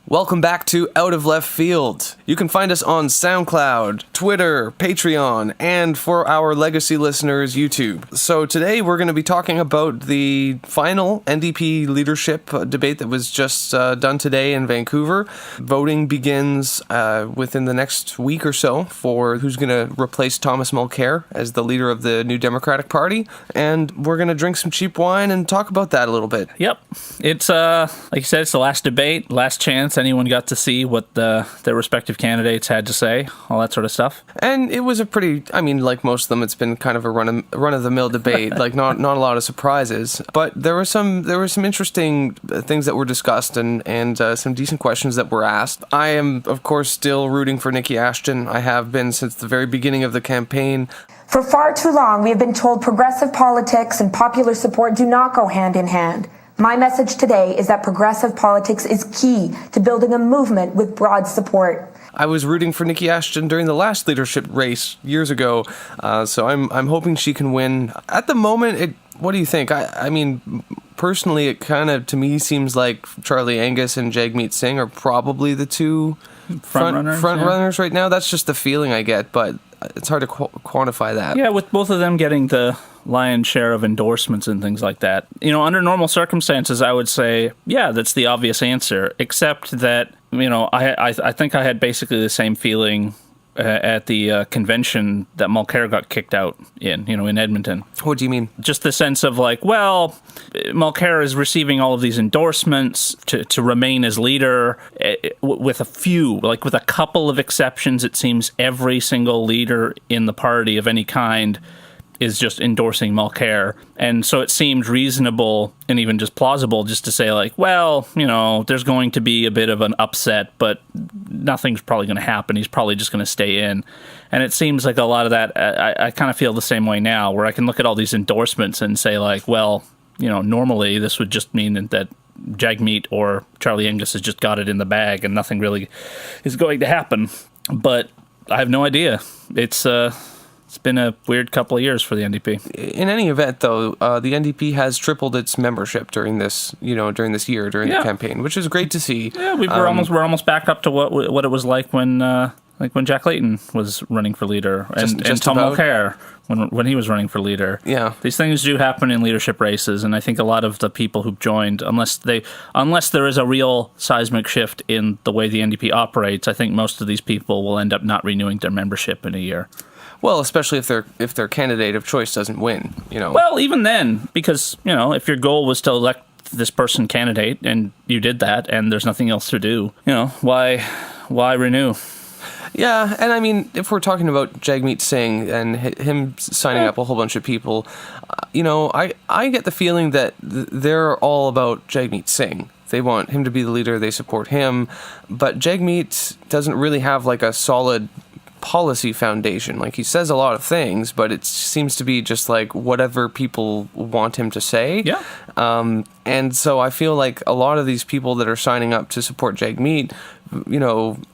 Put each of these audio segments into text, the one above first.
Welcome back to Out of Left Field. You can find us on SoundCloud, Twitter, Patreon, and for our legacy listeners, YouTube. So today we're going to be talking about the final NDP leadership debate that was just done today in Vancouver. Voting begins within the next week or so for who's going to replace Thomas Mulcair as the leader of the New Democratic Party. And we're going to drink some cheap wine and talk about that a little bit. Yep. It's, like you said, it's the last debate, last chance anyone got to see what their respective candidates had to say, all that sort of stuff. And it was a pretty, like most of them, it's been kind of a run-of-the-mill debate, like not a lot of surprises. But there were some interesting things that were discussed and some decent questions that were asked. I am, of course, still rooting for Niki Ashton. I have been since the very beginning of the campaign. For far too long, we have been told progressive politics and popular support do not go hand in hand. My message today is that progressive politics is key to building a movement with broad support. I was rooting for Niki Ashton during the last leadership race years ago, so I'm hoping she can win. At the moment, what do you think? I mean, personally, it kind of, to me, seems like Charlie Angus and Jagmeet Singh are probably the two front runners right now. That's just the feeling I get, but it's hard to quantify that. Yeah, with both of them getting the lion's share of endorsements and things like that. Under normal circumstances, I would say, yeah, that's the obvious answer, except that, I think I had basically the same feeling at the convention that Mulcair got kicked out in Edmonton. What do you mean? Just the sense of Mulcair is receiving all of these endorsements to remain as leader with a couple of exceptions. It seems every single leader in the party of any kind is just endorsing Mulcair. And so it seemed reasonable and even just plausible just to say there's going to be a bit of an upset, but nothing's probably going to happen. He's probably just going to stay in. And it seems like a lot of that, I kind of feel the same way now, where I can look at all these endorsements and say normally this would just mean that Jagmeet or Charlie Angus has just got it in the bag and nothing really is going to happen. But I have no idea. It's been a weird couple of years for the NDP. In any event, though, the NDP has tripled its membership during this the campaign, which is great to see. Yeah, we're almost back up to what it was like when Jack Layton was running for leader, and Tom Mulcair when he was running for leader. Yeah, these things do happen in leadership races, and I think a lot of the people who've joined, unless there is a real seismic shift in the way the NDP operates, I think most of these people will end up not renewing their membership in a year. Well, especially if their candidate of choice doesn't win, Well, even then, because, if your goal was to elect this person candidate and you did that and there's nothing else to do, why renew? Yeah, and I mean, if we're talking about Jagmeet Singh and him signing up a whole bunch of people, I get the feeling that they're all about Jagmeet Singh. They want him to be the leader, they support him, but Jagmeet doesn't really have a solid policy foundation. He says a lot of things, but it seems to be just whatever people want him to say. Yeah. And so I feel like a lot of these people that are signing up to support Jagmeet,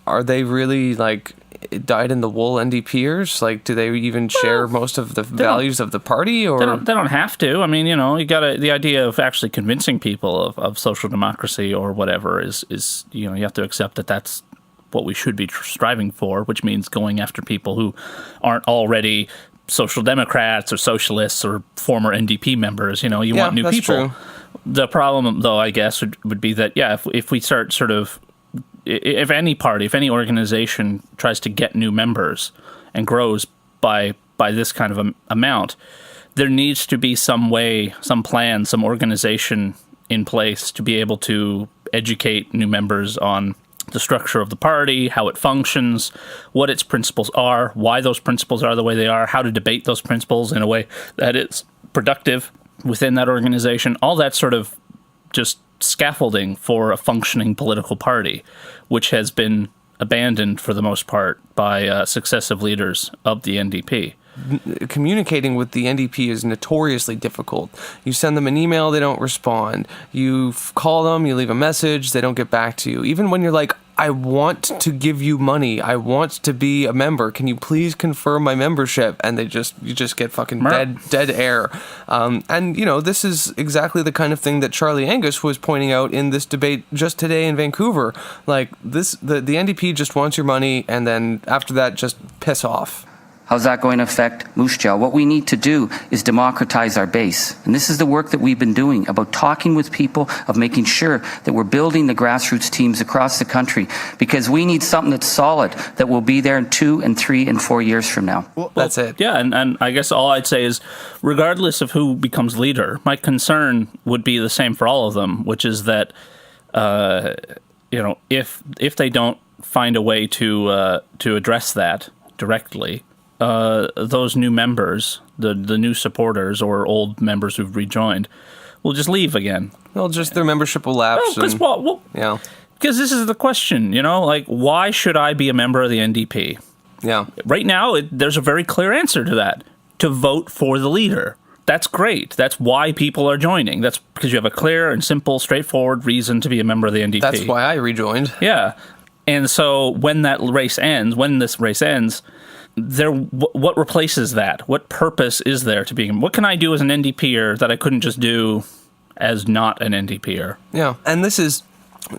are they really dyed-in-the-wool NDPers? Do they even share most of the values of the party? Or they don't have to. I mean, you got the idea of actually convincing people of social democracy or whatever is you have to accept that that's what we should be striving for, which means going after people who aren't already social democrats or socialists or former NDP members. You want new people. True. The problem, though, I guess, would be that, if we start if any organization tries to get new members and grows by this kind of amount, there needs to be some way, some plan, some organization in place to be able to educate new members on the structure of the party, how it functions, what its principles are, why those principles are the way they are, how to debate those principles in a way that is productive within that organization. All that sort of just scaffolding for a functioning political party, which has been abandoned for the most part by successive leaders of the NDP. Communicating with the NDP is notoriously difficult. You send them an email, they don't respond. You call them, you leave a message, they don't get back to you. Even when you're I want to give you money. I want to be a member. Can you please confirm my membership? And you just get fucking dead air. And, this is exactly the kind of thing that Charlie Angus was pointing out in this debate just today in Vancouver. Like, the NDP just wants your money, and then after that, just piss off. How's that going to affect Moose Jaw? What we need to do is democratize our base. And this is the work that we've been doing, about talking with people, of making sure that we're building the grassroots teams across the country, because we need something that's solid, that will be there in 2 and 3 and 4 years from now. Well, that's it. Yeah, and I guess all I'd say is, regardless of who becomes leader, my concern would be the same for all of them, which is that, if they don't find a way to address that directly, those new members, the new supporters or old members who've rejoined, will just leave again. Well, just their membership will lapse. Because this is the question, why should I be a member of the NDP? Yeah. Right now, there's a very clear answer to that: to vote for the leader. That's great. That's why people are joining. That's because you have a clear and simple, straightforward reason to be a member of the NDP. That's why I rejoined. Yeah. And so when this race ends, what replaces that? What purpose is there to being? What can I do as an NDPer that I couldn't just do as not an NDPer? Yeah, and this is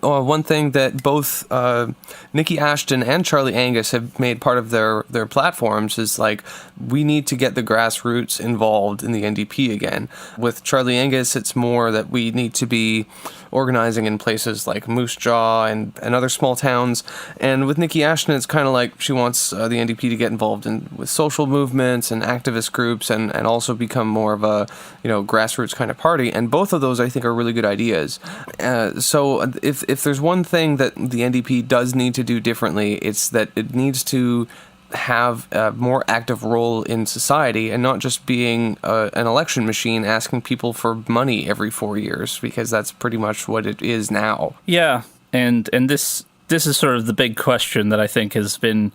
one thing that both Niki Ashton and Charlie Angus have made part of their platforms is, like, we need to get the grassroots involved in the NDP again. With Charlie Angus, it's more that we need to be organizing in places like Moose Jaw and other small towns. And with Niki Ashton, it's kind of like she wants the NDP to get involved with social movements and activist groups and also become more of a grassroots kind of party. And both of those, I think, are really good ideas. So if there's one thing that the NDP does need to do differently, it's that it needs to have a more active role in society and not just being an election machine asking people for money every 4 years, because that's pretty much what it is now. Yeah, and this is sort of the big question that I think has been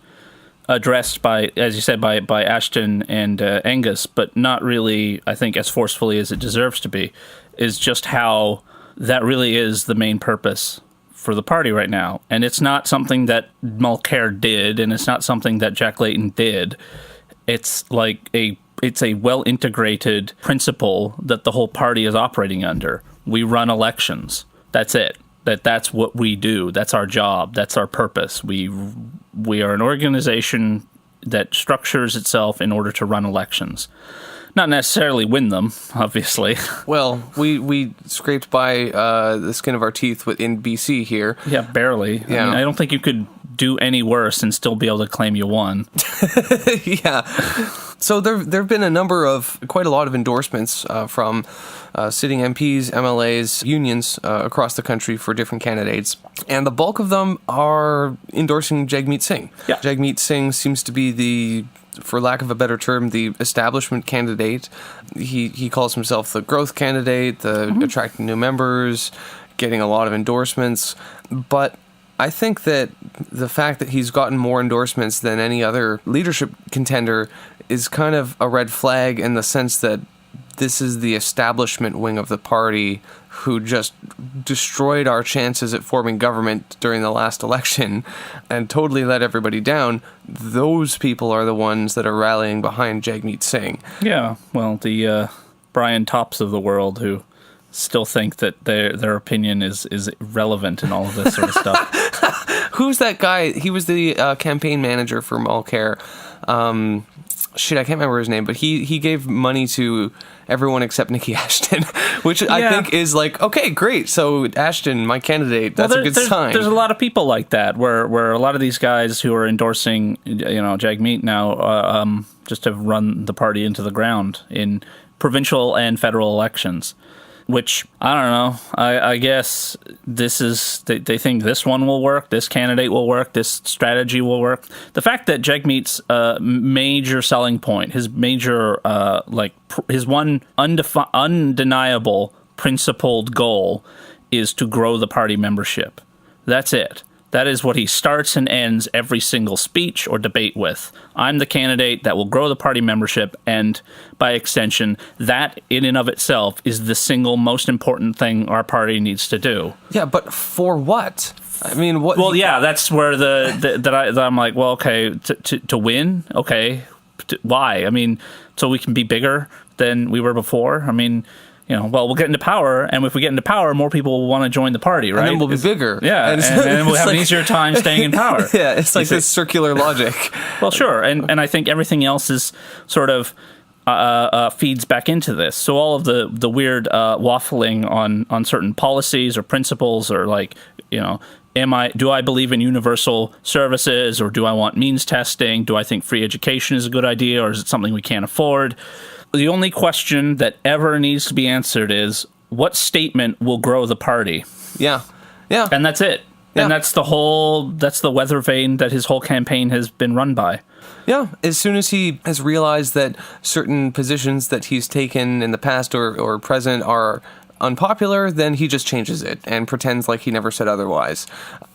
addressed by, as you said, by Ashton and Angus, but not really, I think, as forcefully as it deserves to be, is just how that really is the main purpose for the party right now. And it's not something that Mulcair did, and it's not something that Jack Layton did. It's like it's a well-integrated principle that the whole party is operating under. We run elections. That's it. That's what we do. That's our job. That's our purpose. We are an organization that structures itself in order to run elections. Not necessarily win them, obviously. Well, we scraped by the skin of our teeth in BC here. Yeah, barely. Yeah. I don't think you could do any worse and still be able to claim you won. Yeah. So there have been quite a lot of endorsements from sitting MPs, MLAs, unions across the country for different candidates. And the bulk of them are endorsing Jagmeet Singh. Yeah. Jagmeet Singh seems to be for lack of a better term, the establishment candidate. He calls himself the growth candidate, the attracting new members, getting a lot of endorsements. But I think that the fact that he's gotten more endorsements than any other leadership contender is kind of a red flag in the sense that this is the establishment wing of the party who just destroyed our chances at forming government during the last election and totally let everybody down. Those people are the ones that are rallying behind Jagmeet Singh. Yeah, well, the Brian Tops of the world who still think that their opinion is relevant and all of this sort of stuff. Who's that guy? He was the campaign manager for Mulcair. I can't remember his name, but he gave money to everyone except Niki Ashton, which I think is like, okay, great. So Ashton, my candidate, that's a good sign. There's a lot of people like that, where a lot of these guys who are endorsing, Jagmeet now, just have run the party into the ground in provincial and federal elections. Which, I don't know, I guess this is, they think this one will work, this candidate will work, this strategy will work. The fact that Jagmeet's major selling point, his major, his one undeniable principled goal is to grow the party membership. That's it. That is what he starts and ends every single speech or debate with. I'm the candidate that will grow the party membership, and by extension, that in and of itself is the single most important thing our party needs to do. Yeah, but for what? I mean, what? Well, yeah, that's where that I'm like, well, okay, to win, okay, why? I mean, so we can be bigger than we were before. I mean, we'll get into power, and if we get into power, more people will want to join the party, right? And then we'll be bigger. Yeah, and we'll have an easier time staying in power. Yeah, it's like this circular logic. Well, sure, and I think everything else is sort of feeds back into this. So all of the weird waffling on certain policies or principles, or like, do I believe in universal services, or do I want means testing? Do I think free education is a good idea, or is it something we can't afford? The only question that ever needs to be answered is, what statement will grow the party? Yeah. Yeah. And that's it. Yeah. And that's the weather vane that his whole campaign has been run by. Yeah. As soon as he has realized that certain positions that he's taken in the past or present are unpopular, then he just changes it and pretends like he never said otherwise.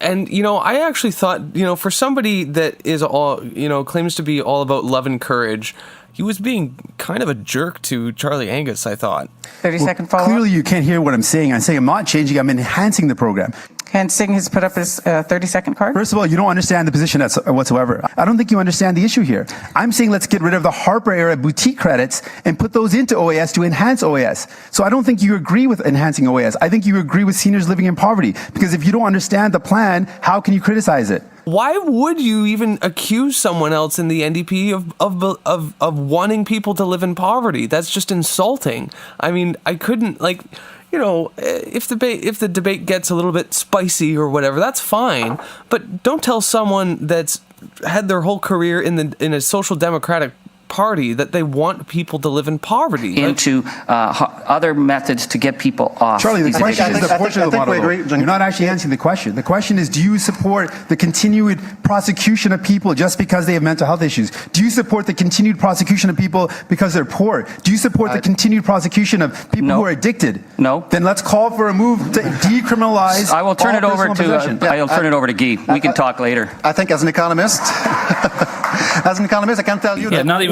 And, I actually thought, for somebody that is all, claims to be all about love and courage, he was being kind of a jerk to Charlie Angus, I thought. 30-second follow-up. Clearly you can't hear what I'm saying. I'm saying I'm not changing, I'm enhancing the program. Hansing has put up his 30-second card. First of all, you don't understand the position whatsoever. I don't think you understand the issue here. I'm saying let's get rid of the Harper-era boutique credits and put those into OAS to enhance OAS. So I don't think you agree with enhancing OAS. I think you agree with seniors living in poverty. Because if you don't understand the plan, how can you criticize it? Why would you even accuse someone else in the NDP of wanting people to live in poverty? That's just insulting. I mean, I couldn't, if the debate gets a little bit spicy or whatever, that's fine. But don't tell someone that's had their whole career in a social democratic party that they want people to live in poverty. Into other methods to get people off. Charlie, the these question issues. is the portion of the model. You're not actually answering the question. The question is, do you support the continued prosecution of people just because they have mental health issues? Do you support the continued prosecution of people because they're poor? Do you support the continued prosection of people who are addicted? No. Then let's call for a move to decriminalize. I will turn it over to I'll turn it over to Guy. We can talk later. I think as an economist, I can tell you that. Not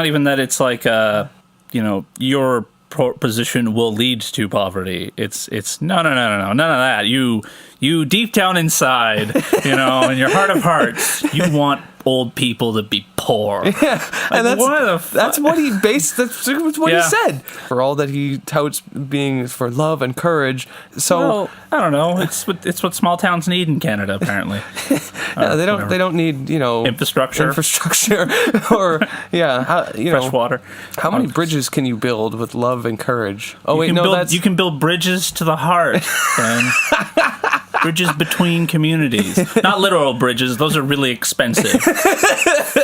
even that it's like, your position will lead to poverty. It's no, none of that. You deep down inside, in your heart of hearts, you want old people to be poor. Yeah, and that's what he based. That's what he said. For all that he touts being for love and courage. So well, I don't know. It's what small towns need in Canada, apparently. Yeah, they don't need infrastructure or fresh water. How many bridges can you build with love and courage? Oh wait, you can build bridges to the heart. Bridges between communities. Not literal bridges. Those are really expensive.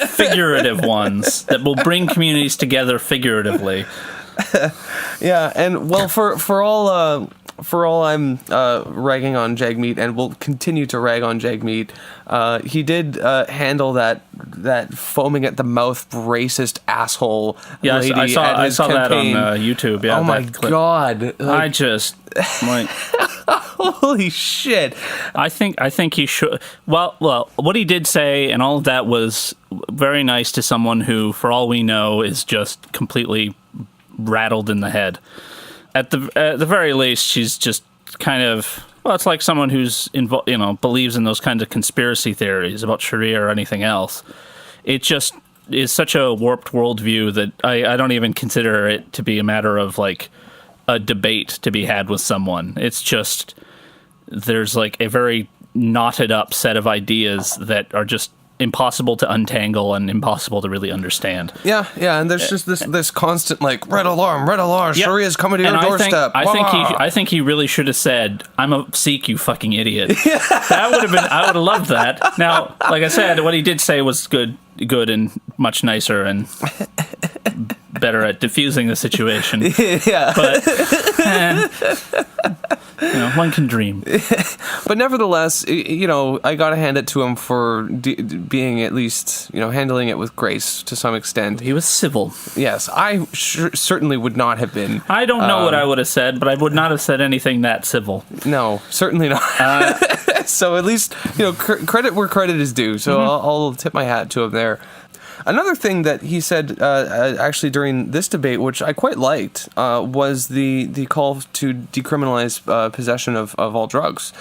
Figurative ones that will bring communities together figuratively. Yeah, and well, for all I'm ragging on Jagmeet, and will continue to rag on Jagmeet, he did handle that foaming at the mouth racist asshole lady I saw at his campaign. That on YouTube. Yeah, oh my god! I just like. Holy shit! I think he should. Well, what he did say and all of that was very nice to someone who, for all we know, is just completely rattled in the head. At the very least, she's just kind of. Well, it's like someone who's believes in those kinds of conspiracy theories about Sharia or anything else. It just is such a warped worldview that I don't even consider it to be a matter of like a debate to be had with someone. It's just there's like a very knotted up set of ideas that are just impossible to untangle and impossible to really understand. Yeah, and there's just this constant like red alarm, Sharia's coming to your doorstep. I think he really should have said, "I'm a Sikh, you fucking idiot." That would have been. I would have loved that. Now, like I said, what he did say was good and much nicer and better at diffusing the situation. Yeah, but. One can dream. But nevertheless, I gotta hand it to him for being at least, handling it with grace to some extent. He was civil. Yes, I certainly would not have been. I don't know what I would have said, but I would not have said anything that civil. No, certainly not. So at least, credit where credit is due. So I'll tip my hat to him there. Another thing that he said actually during this debate, which I quite liked, was the call to decriminalize possession of all drugs,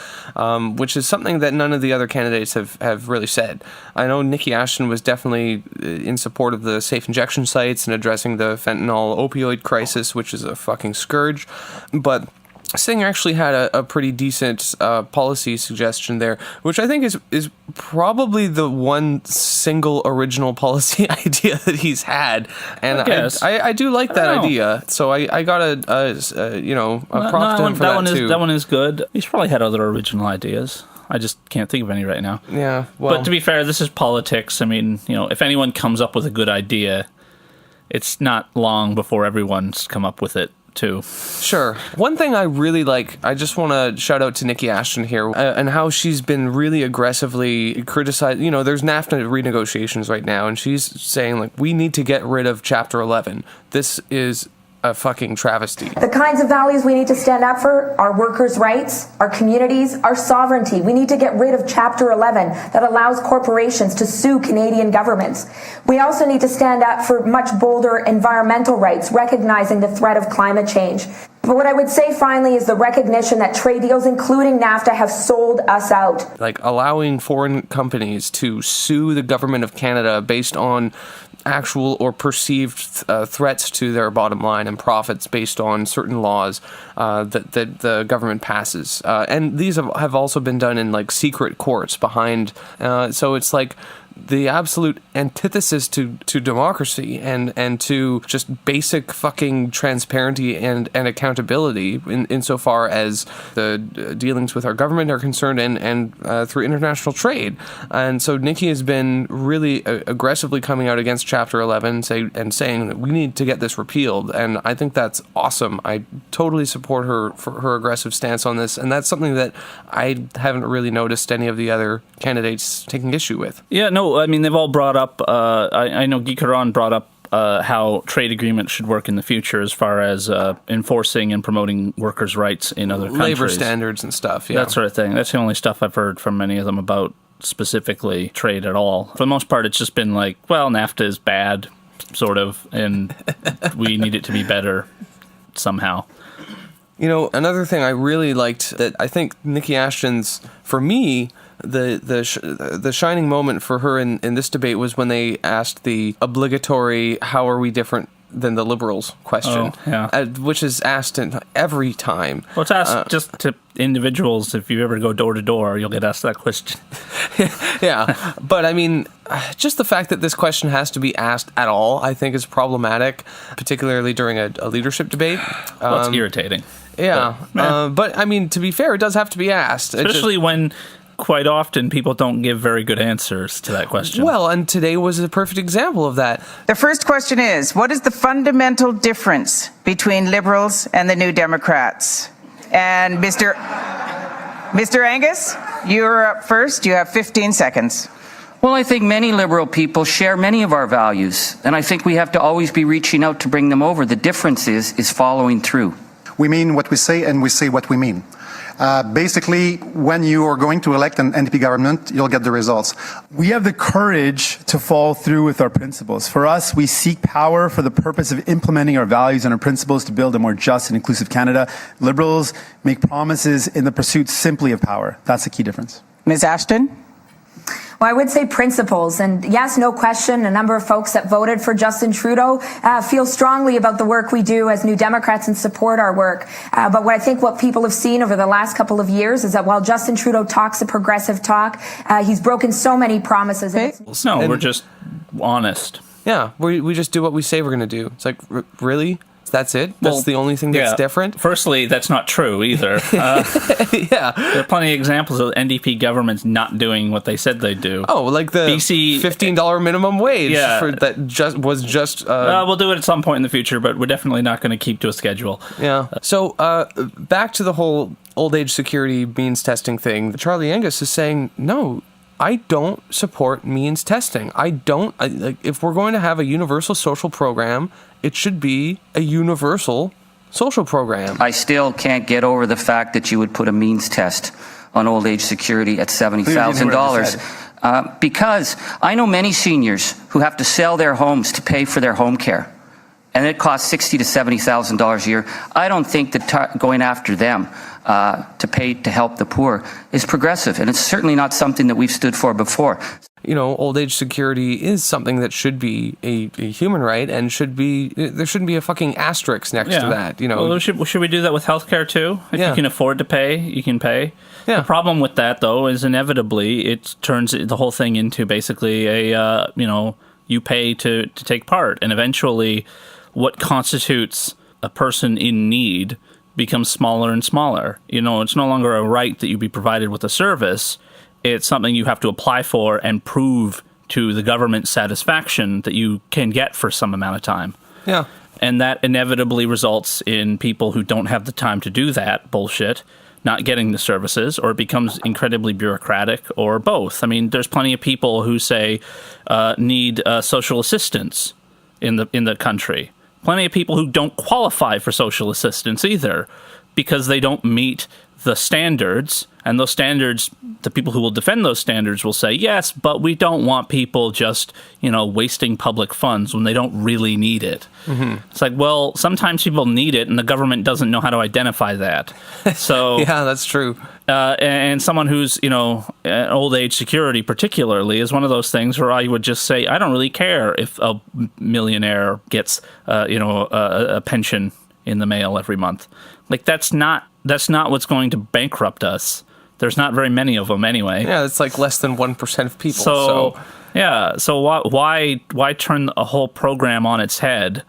which is something that none of the other candidates have really said. I know Niki Ashton was definitely in support of the safe injection sites and addressing the fentanyl opioid crisis, which is a fucking scourge, but Singer actually had a pretty decent policy suggestion there, which I think is probably the one single original policy idea that he's had, and I do like that idea. So I got a prop to him for that too. That one is good. He's probably had other original ideas. I just can't think of any right now. Yeah, well, but to be fair, this is politics. I mean, if anyone comes up with a good idea, it's not long before everyone's come up with it too. Sure. One thing I really like, I just want to shout out to Niki Ashton here and how she's been really aggressively criticized. There's NAFTA renegotiations right now, and she's saying, we need to get rid of Chapter 11. This is a fucking travesty. The kinds of values we need to stand up for are workers' rights, our communities, our sovereignty. We need to get rid of Chapter 11 that allows corporations to sue Canadian governments. We also need to stand up for much bolder environmental rights, recognizing the threat of climate change. But what I would say finally is the recognition that trade deals, including NAFTA, have sold us out. Allowing foreign companies to sue the government of Canada based on actual or perceived threats to their bottom line and profits based on certain laws that the government passes. And these have also been done in secret courts behind. So it's the absolute antithesis to democracy and to just basic fucking transparency and accountability insofar as the dealings with our government are concerned and through international trade. And so Niki has been really aggressively coming out against Chapter 11 saying that we need to get this repealed. And I think that's awesome. I totally support her for her aggressive stance on this. And that's something that I haven't really noticed any of the other candidates taking issue with. Yeah, no, I mean, they've all brought up, I know Guy Caron brought up how trade agreements should work in the future as far as enforcing and promoting workers' rights in other countries. Labor standards and stuff, yeah. That sort of thing. That's the only stuff I've heard from many of them about specifically trade at all. For the most part, it's just been NAFTA is bad, sort of, and we need it to be better somehow. Another thing I really liked that I think Niki Ashton's, for me, the shining moment for her in this debate was when they asked the obligatory "How are we different than the Liberals?" question, which is asked every time. Well, it's asked just to individuals. If you ever go door to door, you'll get asked that question. Yeah, but I mean, just the fact that this question has to be asked at all, I think, is problematic, particularly during a leadership debate. Well, it's irritating. Yeah, but I mean, to be fair, it does have to be asked, especially when quite often people don't give very good answers to that question. Well, and today was a perfect example of that. The first question is, what is the fundamental difference between Liberals and the New Democrats? And Mr. Angus, you're up first. You have 15 seconds. Well, I think many Liberal people share many of our values, and I think we have to always be reaching out to bring them over. The difference is following through. We mean what we say, and we say what we mean. Basically, when you are going to elect an NDP government, you'll get the results. We have the courage to follow through with our principles. For us, we seek power for the purpose of implementing our values and our principles to build a more just and inclusive Canada. Liberals make promises in the pursuit simply of power. That's the key difference. Ms. Ashton? Well, I would say principles. And yes, no question, a number of folks that voted for Justin Trudeau feel strongly about the work we do as New Democrats and support our work. But what people have seen over the last couple of years is that while Justin Trudeau talks a progressive talk, he's broken so many promises. No, we're just honest. Yeah, we just do what we say we're going to do. It's really? That's it? That's the only thing that's different? Firstly, that's not true either. Yeah. There are plenty of examples of NDP governments not doing what they said they'd do. Oh, like the BC $15 minimum wage was just... we'll do it at some point in the future, but we're definitely not going to keep to a schedule. Yeah. So, back to the whole old age security means testing thing. Charlie Angus is saying, no, I don't support means testing. If we're going to have a universal social program, it should be a universal social program. I still can't get over the fact that you would put a means test on old age security at $70,000. Because I know many seniors who have to sell their homes to pay for their home care, and it costs $60,000 to $70,000 a year. I don't think that going after them to pay to help the poor is progressive, and it's certainly not something that we've stood for before. You know, old age security is something that should be a human right, and there shouldn't be a fucking asterisk next to that. You know, well, should we do that with healthcare too? If you can afford to pay, you can pay. Yeah. The problem with that, though, is inevitably it turns the whole thing into basically a you pay to take part, and eventually, what constitutes a person in need becomes smaller and smaller. You know, it's no longer a right that you be provided with a service. It's something you have to apply for and prove to the government's satisfaction that you can get for some amount of time. Yeah. And that inevitably results in people who don't have the time to do that bullshit not getting the services, or it becomes incredibly bureaucratic, or both. I mean, there's plenty of people who say need social assistance in the country. Plenty of people who don't qualify for social assistance either, because they don't meet the standards, and those standards, the people who will defend those standards will say, yes, but we don't want people just, wasting public funds when they don't really need it. Mm-hmm. It's like, well, sometimes people need it, and the government doesn't know how to identify that. So yeah, that's true. And someone who's, old age security particularly is one of those things where I would just say, I don't really care if a millionaire gets, a pension in the mail every month. Like, that's not what's going to bankrupt us. There's not very many of them anyway. Yeah, it's like less than 1% of people. So why turn a whole program on its head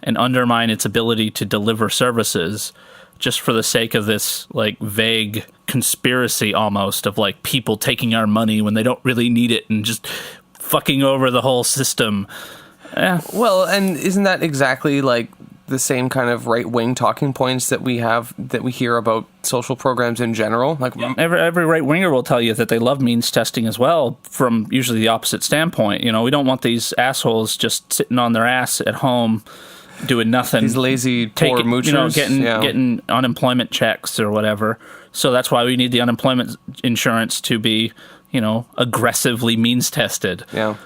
and undermine its ability to deliver services just for the sake of this like vague conspiracy almost of like people taking our money when they don't really need it and just fucking over the whole system? Well, and isn't that exactly like the same kind of right-wing talking points that we hear about social programs in general? Like every right-winger will tell you that they love means testing as well, from usually the opposite standpoint. We don't want these assholes just sitting on their ass at home doing nothing. These lazy poor moochers, getting unemployment checks or whatever. So that's why we need the unemployment insurance to be, aggressively means tested. Yeah.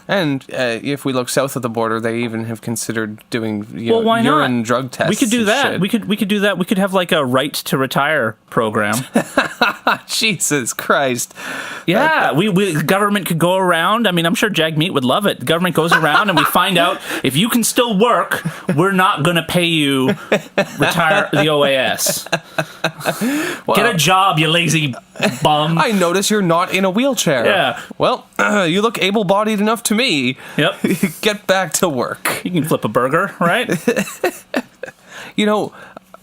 And if we look south of the border, they even have considered doing why urine not? drug tests. We could do that. Shit. We could do that. We could have like a right to retire program. Jesus Christ. Yeah, we government could go around. I mean, I'm sure Jagmeet would love it. The government goes around and we find out if you can still work, we're not going to pay you retire the OAS. Well, get a job, you lazy bum. I notice you're not in a wheelchair. Yeah. Well, you look able-bodied enough to me. Yep. Get back to work. You can flip a burger, right?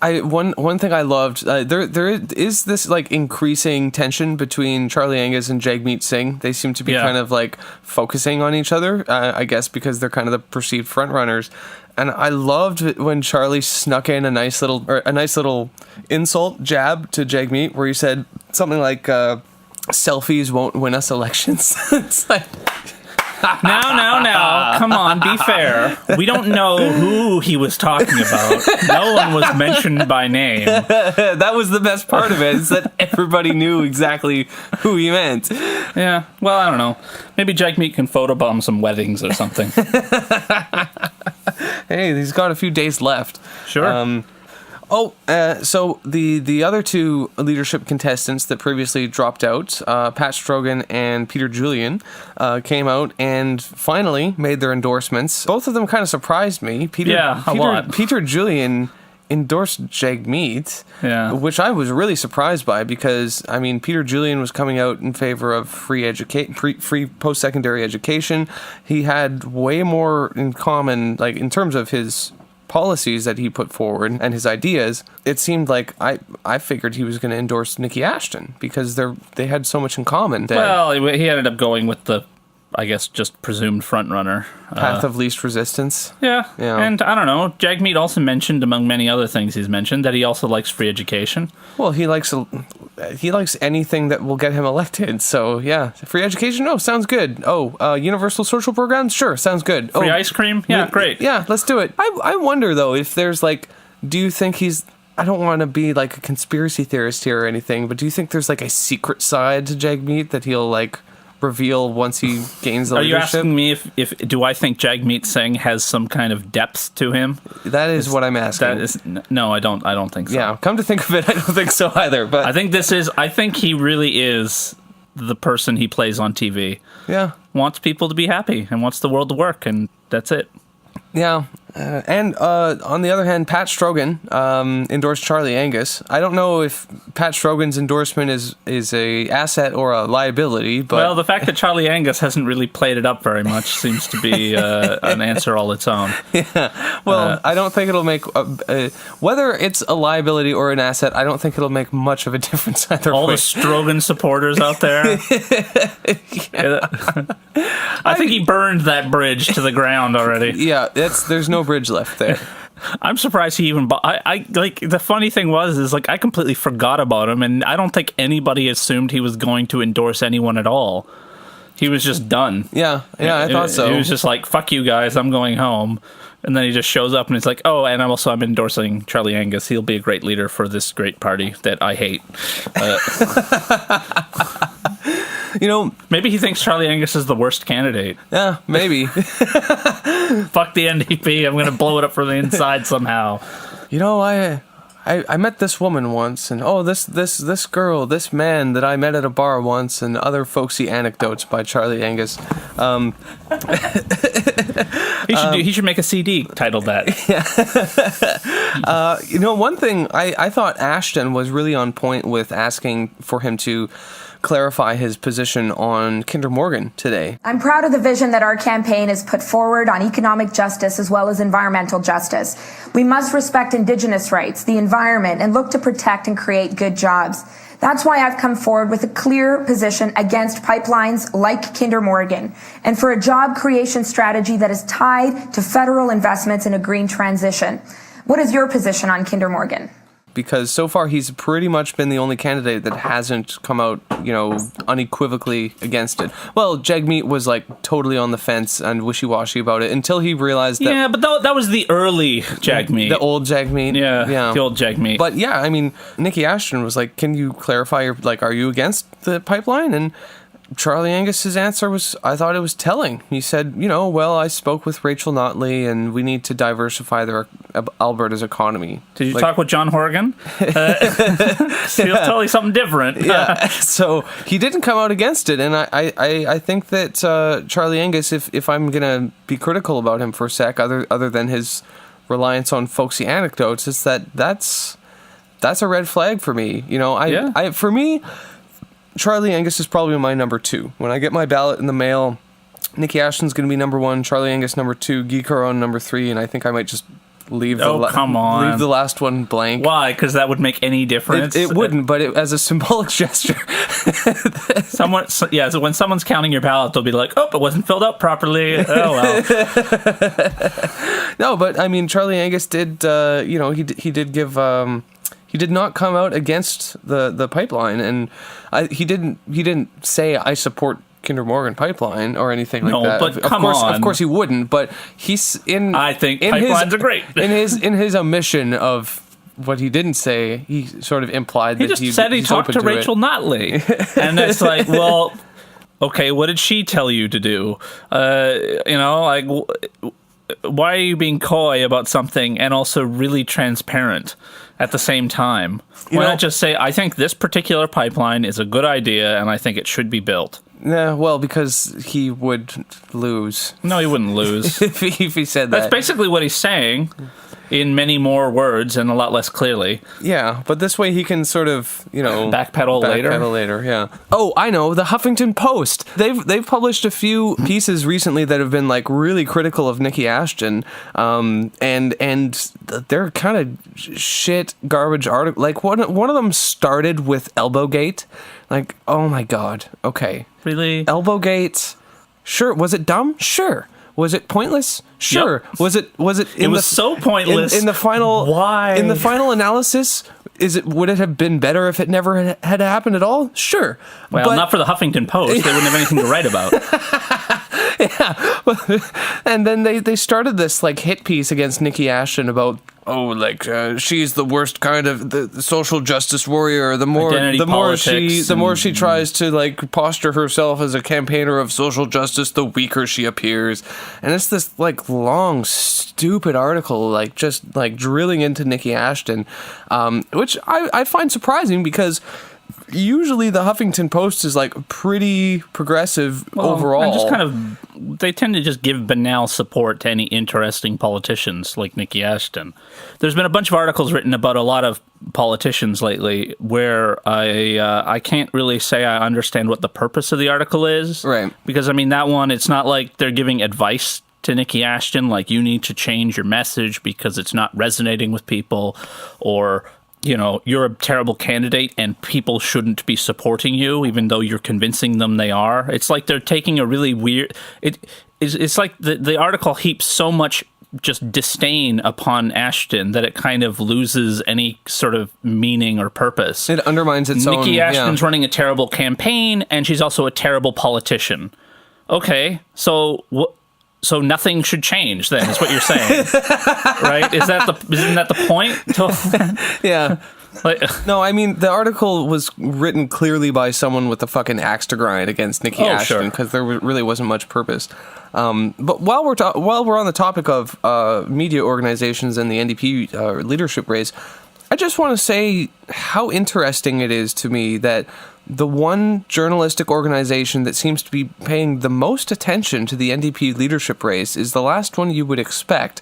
One thing I loved, there is this like increasing tension between Charlie Angus and Jagmeet Singh. They seem to be kind of like focusing on each other, I guess because they're kind of the perceived front runners. And I loved it when Charlie snuck in a nice little insult jab to Jagmeet, where he said something like, "Selfies won't win us elections." It's like, Now, come on, be fair. We don't know who he was talking about. No one was mentioned by name. That was the best part of it, is that everybody knew exactly who he meant. Yeah, well, I don't know. Maybe Jagmeet can photobomb some weddings or something. Hey, he's got a few days left. Sure. So the other two leadership contestants that previously dropped out, Pat Strogan and Peter Julian, came out and finally made their endorsements. Both of them kind of surprised me. A lot. Peter Julian endorsed Jagmeet, which I was really surprised by, because I mean Peter Julian was coming out in favor of free post-secondary education. He had way more in common, like in terms of his policies that he put forward and his ideas. It seemed like I figured he was going to endorse Niki Ashton because they had so much in common. Well, he ended up going with the, I guess, just presumed front runner. Path of least resistance. Yeah. And I don't know, Jagmeet also mentioned, among many other things he's mentioned, that he also likes free education. Well, he likes anything that will get him elected. So yeah, free education. Oh, sounds good. Oh, universal social programs. Sure, sounds good. Free ice cream. Yeah, great. Yeah, let's do it. I wonder though if there's like, do you think he's? I don't want to be like a conspiracy theorist here or anything, but do you think there's like a secret side to Jagmeet that he'll like reveal once he gains the Are you leadership. asking me if do I think Jagmeet Singh has some kind of depth to him? That is what I'm asking. That is no, I don't think so. Yeah, come to think of it, I don't think so either. But I think he really is the person he plays on TV. yeah, Wants people to be happy and wants the world to work, and that's it. yeah. And on the other hand, Pat Strogan endorsed Charlie Angus. I don't know if Pat Strogan's endorsement is a asset or a liability, but Well, the fact that Charlie Angus hasn't really played it up very much seems to be an answer all its own. well, I don't think it'll make whether it's a liability or an asset. I don't think it'll make much of a difference either All way. the Strogan supporters out there. I think he burned that bridge to the ground already. Yeah, there's no bridge left there. I'm surprised he even. I like the funny thing is like I completely forgot about him, and I don't think anybody assumed he was going to endorse anyone at all. He was just done. Yeah, I thought so. He was just like, "Fuck you guys, I'm going home." And then he just shows up and he's like, "Oh, and I'm endorsing Charlie Angus. He'll be a great leader for this great party that I hate." Maybe he thinks Charlie Angus is the worst candidate. Yeah, maybe. Fuck the NDP. I'm going to blow it up from the inside somehow. I met this woman once, and this girl, this man that I met at a bar once, and other folksy anecdotes by Charlie Angus. He should make a CD titled that. One thing I thought Ashton was really on point with asking for him to clarify his position on Kinder Morgan today. I'm proud of the vision that our campaign has put forward on economic justice as well as environmental justice. We must respect Indigenous rights, the environment, and look to protect and create good jobs. That's why I've come forward with a clear position against pipelines like Kinder Morgan and for a job creation strategy that is tied to federal investments in a green transition. What is your position on Kinder Morgan? Because so far he's pretty much been the only candidate that hasn't come out, unequivocally against it. Well, Jagmeet was like totally on the fence and wishy-washy about it until he realized that... Yeah, but that was the early Jagmeet. The old Jagmeet. Yeah, the old Jagmeet. But yeah, I mean, Niki Ashton was like, can you clarify are you against the pipeline? And Charlie Angus's answer was, I thought it was telling. He said, well, I spoke with Rachel Notley and we need to diversify Alberta's economy. Did you talk with John Horgan? He'll tell you something different. Yeah. So he didn't come out against it. And I think that Charlie Angus, if I'm going to be critical about him for a sec, other than his reliance on folksy anecdotes, is that's a red flag for me. For me, Charlie Angus is probably my number 2. When I get my ballot in the mail, Niki Ashton's going to be number 1, Charlie Angus number 2, Guy Caron number 3, and I think I might just leave the last one blank. Why? Because that would make any difference? It wouldn't, but as a symbolic gesture. So when someone's counting your ballot, they'll be like, "Oh, it wasn't filled out properly." Oh well. No, but I mean, Charlie Angus did. He did give. He did not come out against the pipeline, and he didn't say I support Kinder Morgan pipeline or anything like that. But of course he wouldn't. But I think pipelines are great. in his omission of what he didn't say, he sort of implied that he said he talked to Rachel Notley, and it's like, well, okay, what did she tell you to do? Why are you being coy about something and also really transparent at the same time? Why not just say, I think this particular pipeline is a good idea and I think it should be built? Yeah, well, because he would lose. No, he wouldn't lose. if he said that. That's basically what he's saying, in many more words and a lot less clearly. Yeah, but this way he can sort of, backpedal later, yeah. Oh, I know, the Huffington Post. They've published a few pieces recently that have been like really critical of Niki Ashton, and they're kind of shit garbage article. Like one of them started with Elbowgate. Like, oh my god. Okay. Really? Elbowgate. Sure. Was it dumb? Sure. Was it pointless? Sure. Yep. Was it? It was so pointless. In the final, why? In the final analysis, would it have been better if it never had happened at all? Sure. Well, not for the Huffington Post. They wouldn't have anything to write about. Yeah, And then they started this like hit piece against Niki Ashton about she's the worst kind of the social justice warrior. The more she tries to like posture herself as a campaigner of social justice, the weaker she appears. And it's this like long, stupid article, like just like drilling into Niki Ashton, which I find surprising because usually the Huffington Post is like pretty progressive overall. And just they tend to just give banal support to any interesting politicians like Niki Ashton. There's been a bunch of articles written about a lot of politicians lately where I can't really say I understand what the purpose of the article is. Right. Because, I mean, that one, it's not like they're giving advice to Niki Ashton, like you need to change your message because it's not resonating with people, or you're a terrible candidate and people shouldn't be supporting you, even though you're convincing them they are. It's like they're taking a really weird... It's like the article heaps so much just disdain upon Ashton that it kind of loses any sort of meaning or purpose. It undermines its own... Niki Ashton's running a terrible campaign, and she's also a terrible politician. Okay, so nothing should change then, is what you're saying. Right? Isn't that the point? Yeah. No, I mean, the article was written clearly by someone with a fucking axe to grind against Niki Ashton, because there really wasn't much purpose. But while we're on the topic of media organizations and the NDP leadership race, I just want to say how interesting it is to me that the one journalistic organization that seems to be paying the most attention to the NDP leadership race is the last one you would expect,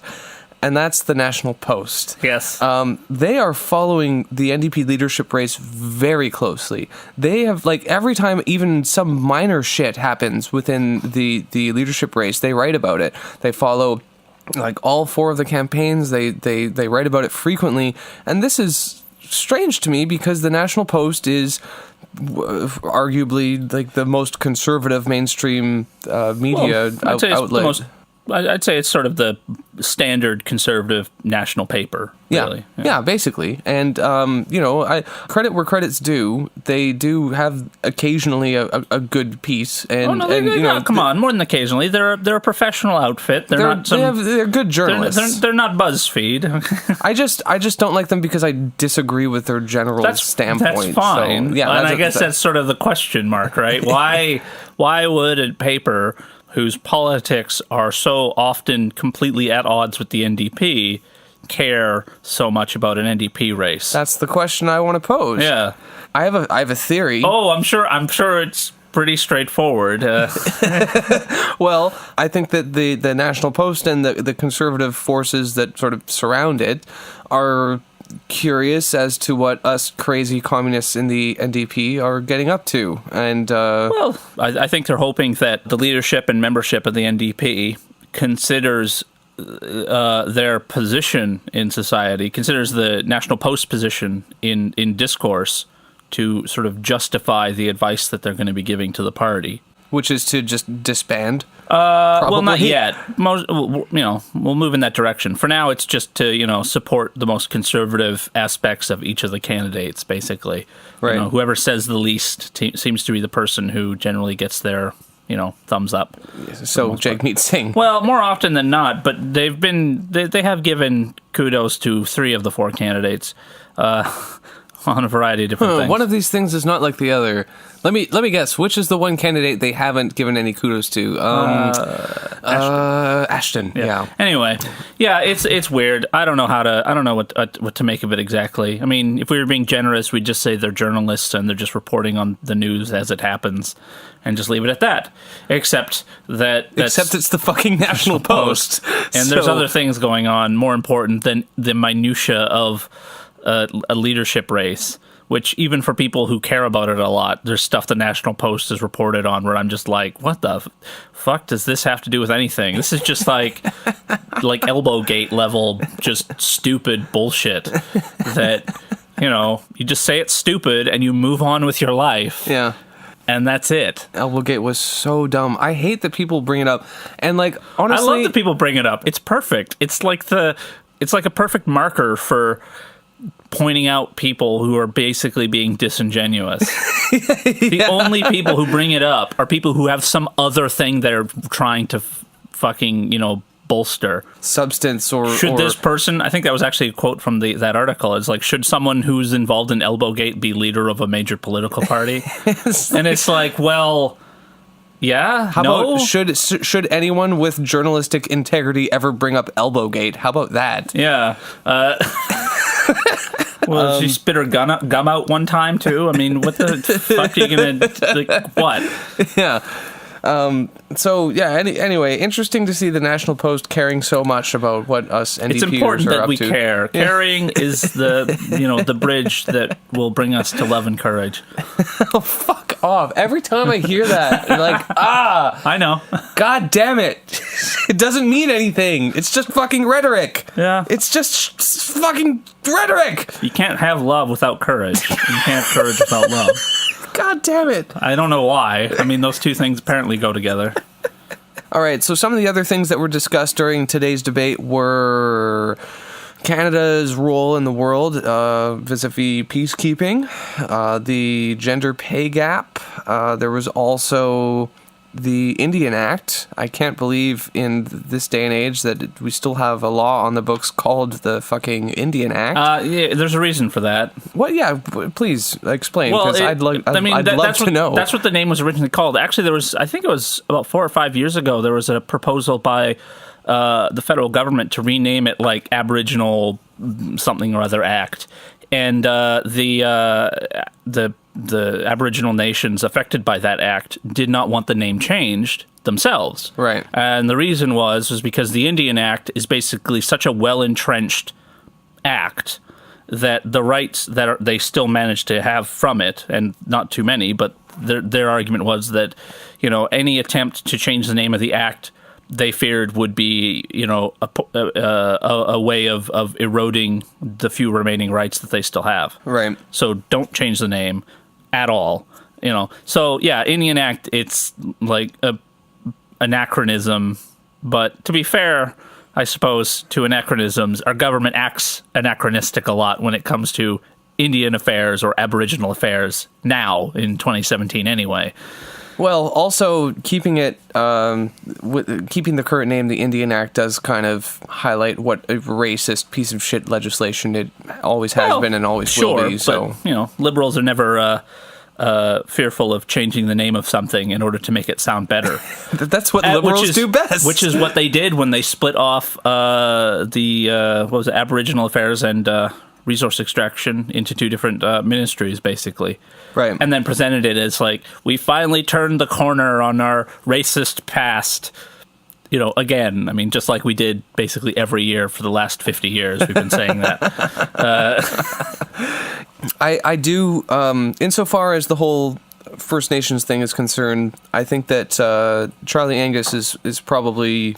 and that's the National Post. Yes. They are following the NDP leadership race very closely. They have, like, every time even some minor shit happens within the leadership race, they write about it. They follow, like, all four of the campaigns. They write about it frequently, and this is strange to me because the National Post is arguably like the most conservative mainstream media outlet. I'd say it's sort of the standard conservative national paper. Really. Yeah, basically. And, credit where credit's due. They do have occasionally a good piece. And, come on, more than occasionally. They're a professional outfit. They're good journalists. They're not BuzzFeed. I just don't like them because I disagree with their general standpoint. That's fine. So, yeah, and I guess that's sort of the question mark, right? Why would a paper whose politics are so often completely at odds with the NDP care so much about an NDP race? That's the question I want to pose. Yeah. I have a theory. Oh, I'm sure it's pretty straightforward. Well, I think that the National Post and the conservative forces that sort of surround it are curious as to what us crazy communists in the NDP are getting up to. And I think they're hoping that the leadership and membership of the NDP considers their position in society, considers the National Post position in discourse to sort of justify the advice that they're going to be giving to the party. Which is to just disband? Well, not yet. We'll move in that direction. For now, it's just to, support the most conservative aspects of each of the candidates, basically. Right. Whoever says the least seems to be the person who generally gets their, thumbs up. So Jagmeet Singh. Well, more often than not, but they have given kudos to 3 of the 4 candidates. On a variety of different things. One of these things is not like the other. Let me guess. Which is the one candidate they haven't given any kudos to? Ashton. Yeah. Anyway, it's weird. I don't know what to make of it exactly. I mean, if we were being generous, we'd just say they're journalists and they're just reporting on the news as it happens, and just leave it at that. Except it's the fucking National Post. And there's other things going on more important than the minutia of a leadership race, which even for people who care about it a lot, there's stuff the National Post has reported on where I'm just like, what the fuck does this have to do with anything? This is just like Elbowgate level, just stupid bullshit that, you just say it's stupid and you move on with your life. Yeah. And that's it. Elbowgate was so dumb. I hate that people bring it up. And honestly, I love that people bring it up. It's perfect. It's like a perfect marker for pointing out people who are basically being disingenuous. The only people who bring it up are people who have some other thing they're trying to fucking, bolster. Substance Should this person, I think that was actually a quote from that article, is like, should someone who's involved in Elbowgate be leader of a major political party? And it's like, well, yeah, How about should anyone with journalistic integrity ever bring up Elbowgate? How about that? Yeah. Well, she spit her gum out one time, too? I mean, what the fuck are you going to... what? Yeah. So, yeah, anyway, interesting to see the National Post caring so much about what us NDPers are up to. It's important that we care. Yeah. Caring is the bridge that will bring us to love and courage. Oh, fuck off. Every time I hear that, you're like, I know. God damn it. It doesn't mean anything. It's just fucking rhetoric. Yeah. It's just fucking rhetoric. You can't have love without courage. You can't have courage without love. God damn it. I don't know why. I mean, those two things apparently go together. All right, so some of the other things that were discussed during today's debate were Canada's role in the world vis-a-vis peacekeeping, the gender pay gap. There was also the Indian Act. I can't believe in this day and age that we still have a law on the books called the fucking Indian Act. Yeah, there's a reason for that. Well, yeah, please explain, Well, because I'd love to know. That's what the name was originally called. Actually, I think it was about 4 or 5 years ago, there was a proposal by the federal government to rename it like Aboriginal something or other Act. And the Aboriginal nations affected by that act did not want the name changed themselves. Right. And the reason was because the Indian Act is basically such a well-entrenched act that the rights that they still managed to have from it, and not too many, but their argument was that, any attempt to change the name of the act they feared would be, a way of eroding the few remaining rights that they still have. Right. So don't change the name at all. So yeah, Indian Act, it's like a anachronism. But to be fair, I suppose, to anachronisms, our government acts anachronistic a lot when it comes to Indian affairs or Aboriginal affairs now in 2017 anyway. Well, also keeping it, keeping the current name, the Indian Act, does kind of highlight what a racist piece of shit legislation it always has been and always will be. So, but, liberals are never fearful of changing the name of something in order to make it sound better. That's what liberals do best. Which is what they did when they split off Aboriginal Affairs and Resource Extraction into two different ministries, basically. Right. And then presented it as like, we finally turned the corner on our racist past. Again, I mean, just like we did basically every year for the last 50 years, we've been saying that. I do, insofar as the whole First Nations thing is concerned, I think that Charlie Angus is probably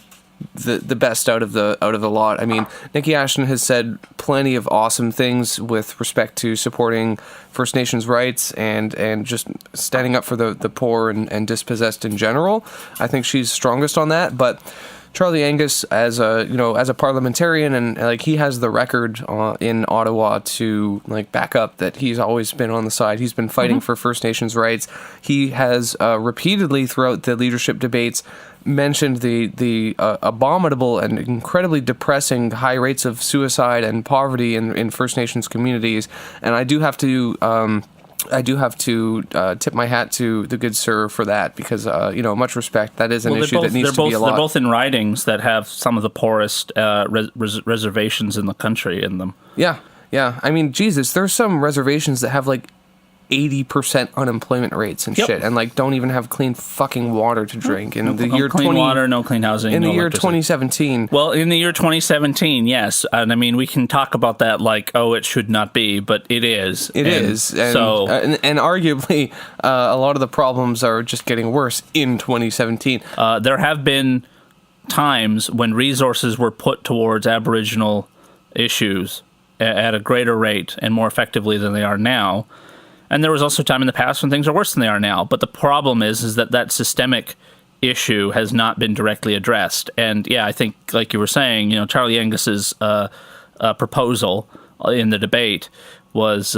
the best out of the lot. I mean, Niki Ashton has said plenty of awesome things with respect to supporting First Nations rights and just standing up for the poor and dispossessed in general. I think she's strongest on that, but Charlie Angus, as a parliamentarian, and like, he has the record in Ottawa to like back up that he's always been on the side. He's been fighting for First Nations rights. He has repeatedly throughout the leadership debates mentioned the abominable and incredibly depressing high rates of suicide and poverty in First Nations communities. And I do have to tip my hat to the good sir for that, because much respect. That is an issue that needs to be a lot. They're both in ridings that have some of the poorest reservations in the country in them. Yeah. I mean, Jesus, there's some reservations that have like 80% unemployment rates and shit, and like don't even have clean fucking water to drink. In the year clean water, no clean housing. In the year electricity. 2017. Well, in the year 2017, yes, and I mean we can talk about that like, oh, it should not be, but it is. It is. And, so, and arguably, a lot of the problems are just getting worse in 2017. There have been times when resources were put towards Aboriginal issues at a greater rate and more effectively than they are now. And there was also time in the past when things are worse than they are now. But the problem is that systemic issue has not been directly addressed. And yeah, I think, like you were saying, Charlie Angus's proposal in the debate was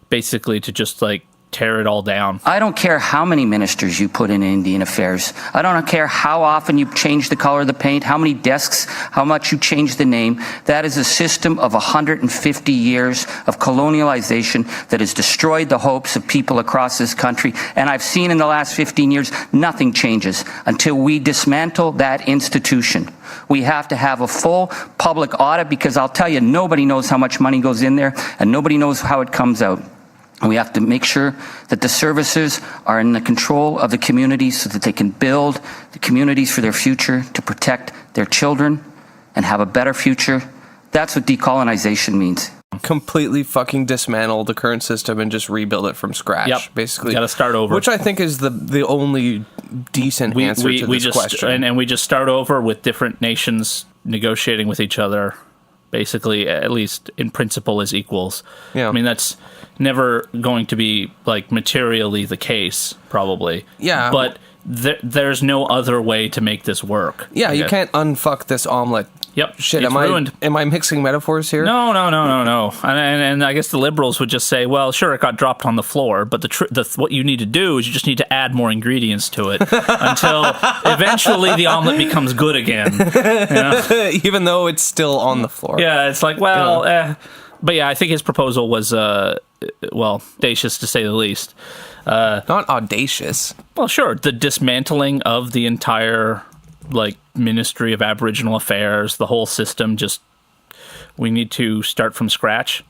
basically to just like tear it all down. I don't care how many ministers you put in Indian Affairs. I don't care how often you change the color of the paint, how many desks, how much you change the name. That is a system of 150 years of colonialization that has destroyed the hopes of people across this country. And I've seen in the last 15 years, nothing changes until we dismantle that institution. We have to have a full public audit, because I'll tell you, nobody knows how much money goes in there and nobody knows how it comes out. And we have to make sure that the services are in the control of the communities so that they can build the communities for their future, to protect their children and have a better future. That's what decolonization means. Completely fucking dismantle the current system and just rebuild it from scratch. Yep. Basically, Got to start over. Which I think is the only decent answer to this question. And we just start over with different nations negotiating with each other, basically, at least in principle, as equals. Yeah. I mean, that's never going to be like materially the case, probably. Yeah. But there's no other way to make this work. Yeah, you can't unfuck this omelet. Yep. Shit, it's ruined. Am I mixing metaphors here? No. And I guess the Liberals would just say, well, sure, it got dropped on the floor, but what you need to do is you just need to add more ingredients to it until eventually the omelet becomes good again. You know? Even though it's still on the floor. Yeah, it's like, well, but yeah, I think his proposal was, audacious to say the least. Not audacious. Well, sure, the dismantling of the entire Ministry of Aboriginal Affairs, the whole system. Just we need to start from scratch.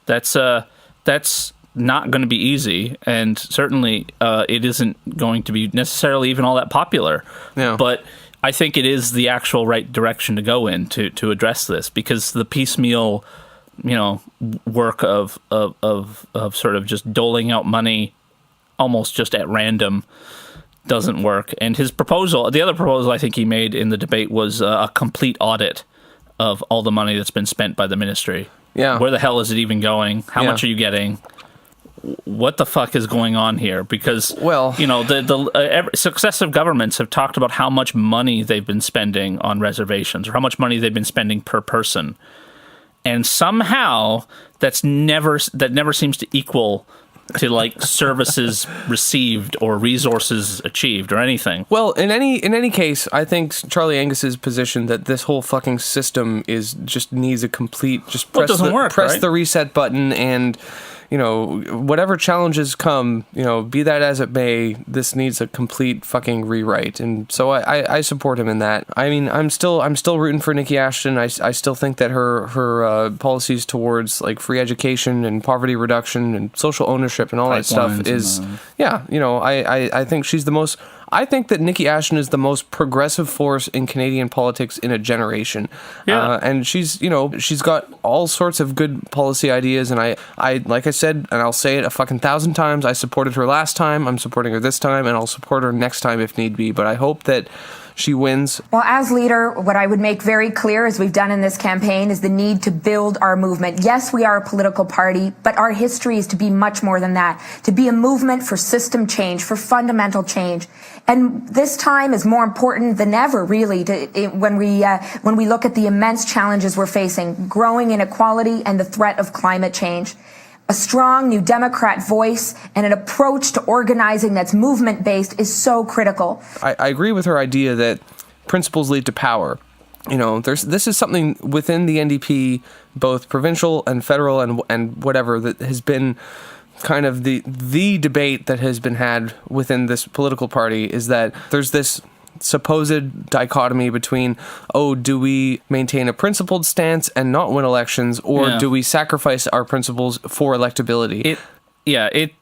That's not going to be easy, and certainly it isn't going to be necessarily even all that popular. Yeah. But I think it is the actual right direction to go in to address this, because the piecemeal, work of sort of just doling out money almost just at random doesn't work. And his proposal, the other proposal I think he made in the debate, was a complete audit of all the money that's been spent by the ministry. Yeah. Where the hell is it even going? How much are you getting? What the fuck is going on here? Because, the successive governments have talked about how much money they've been spending on reservations, or how much money they've been spending per person. And somehow that never seems to equal to services received or resources achieved or anything. Well, in any case, I think Charlie Angus's position that this whole fucking system needs a complete press the reset button, and whatever challenges come, be that as it may, this needs a complete fucking rewrite. And so I support him in that. I mean, I'm still rooting for Niki Ashton. I still think that her policies towards free education and poverty reduction and social ownership and all that stuff is, I think she's the most. I think that Niki Ashton is the most progressive force in Canadian politics in a generation. Yeah. And she's got all sorts of good policy ideas, and I like I said, and I'll say it a fucking 1,000 times, I supported her last time, I'm supporting her this time, and I'll support her next time if need be, but I hope that she wins. Well, as leader, what I would make very clear, as we've done in this campaign, is the need to build our movement. Yes, we are a political party, but our history is to be much more than that, to be a movement for system change, for fundamental change. And this time is more important than ever, really, when we look at the immense challenges we're facing, growing inequality and the threat of climate change. A strong New Democrat voice and an approach to organizing that's movement-based is so critical. I agree with her idea that principles lead to power. This is something within the NDP, both provincial and federal and whatever, that has been kind of the debate that has been had within this political party, is that there's this supposed dichotomy between, do we maintain a principled stance and not win elections, or do we sacrifice our principles for electability? I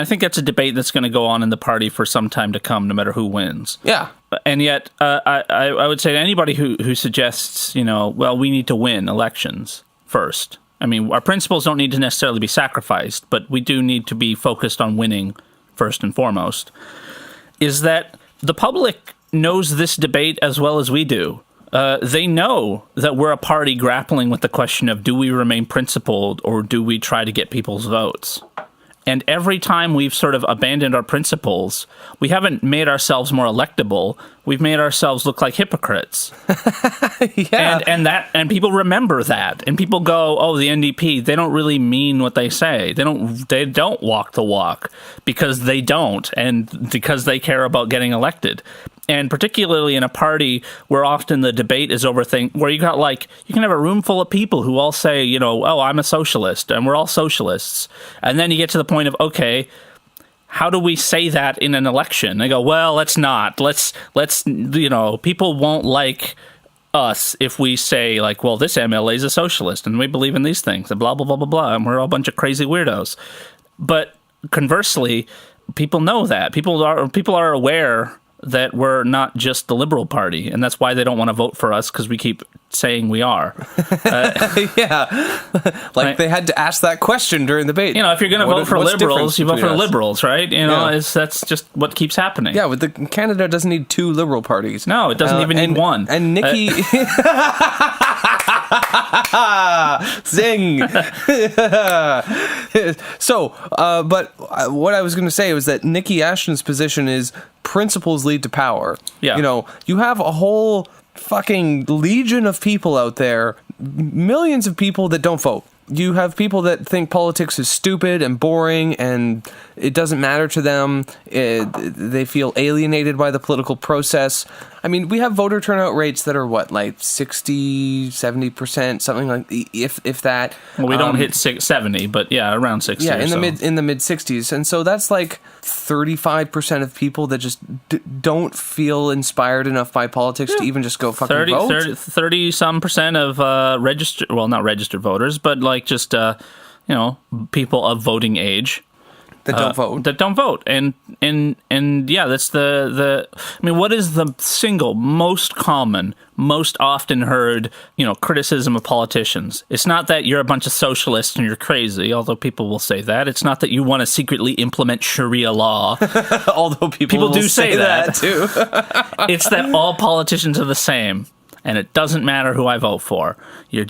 think that's a debate that's going to go on in the party for some time to come, no matter who wins. Yeah. And yet, I would say to anybody who suggests, we need to win elections first. I mean, our principles don't need to necessarily be sacrificed, but we do need to be focused on winning first and foremost. Is that the public knows this debate as well as we do. They know that we're a party grappling with the question of, do we remain principled or do we try to get people's votes? And every time we've sort of abandoned our principles, we haven't made ourselves more electable. We've made ourselves look like hypocrites. Yeah. And people remember that. And people go, oh, the NDP, they don't really mean what they say. They don't walk the walk because they don't, and because they care about getting elected. And particularly in a party where often the debate is over things where you can have a room full of people who all say, you know, oh, I'm a socialist and we're all socialists. And then you get to the point of, okay, how do we say that in an election? They go, well, let's not. Let's, you know, people won't like us if we say, like, well, this MLA is a socialist and we believe in these things and blah, blah, blah, blah, blah. And we're all a bunch of crazy weirdos. But conversely, people know that. People are aware that we're not just the Liberal Party, and that's why they don't want to vote for us, because we keep saying we are. Yeah. Like they had to ask that question during the debate. You know, if you're going to vote for Liberals, you vote for the Liberals, right? You know, that's just what keeps happening. Yeah, but Canada doesn't need two Liberal parties. No, it doesn't even need one. And Niki... Zing! So, but what I was going to say was that Niki Ashton's position is principles lead to power. Yeah. You know, you have a whole fucking legion of people out there, millions of people that don't vote. You have people that think politics is stupid and boring and it doesn't matter to them. They feel alienated by the political process. I mean, we have voter turnout rates that are what, like 60, 70%, something like, if that. Well, we don't hit 70, but yeah, around 60. Yeah, in the mid 60s, and so that's like 35% of people that just don't feel inspired enough by politics to even just go fucking vote. 30 some percent of not registered voters, but like just people of voting age. That don't vote. And yeah, that's the I mean, what is the single most common, most often heard, criticism of politicians? It's not that you're a bunch of socialists and you're crazy, although people will say that. It's not that you want to secretly implement Sharia law. Although people do say that too. It's that all politicians are the same. And it doesn't matter who I vote for. You're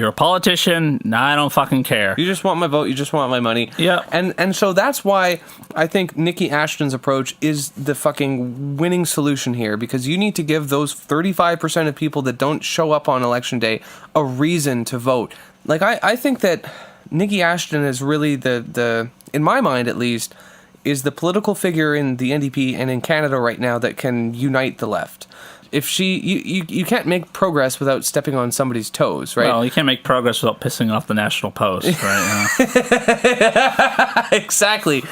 a politician. Nah, I don't fucking care. You just want my vote. You just want my money. Yeah. And so that's why I think Niki Ashton's approach is the fucking winning solution here, because you need to give those 35% of people that don't show up on election day a reason to vote. Like, I think that Niki Ashton is really the in my mind at least, is the political figure in the NDP and in Canada right now that can unite the left. If you can't make progress without stepping on somebody's toes, right? Well, you can't make progress without pissing off the National Post, right? Exactly.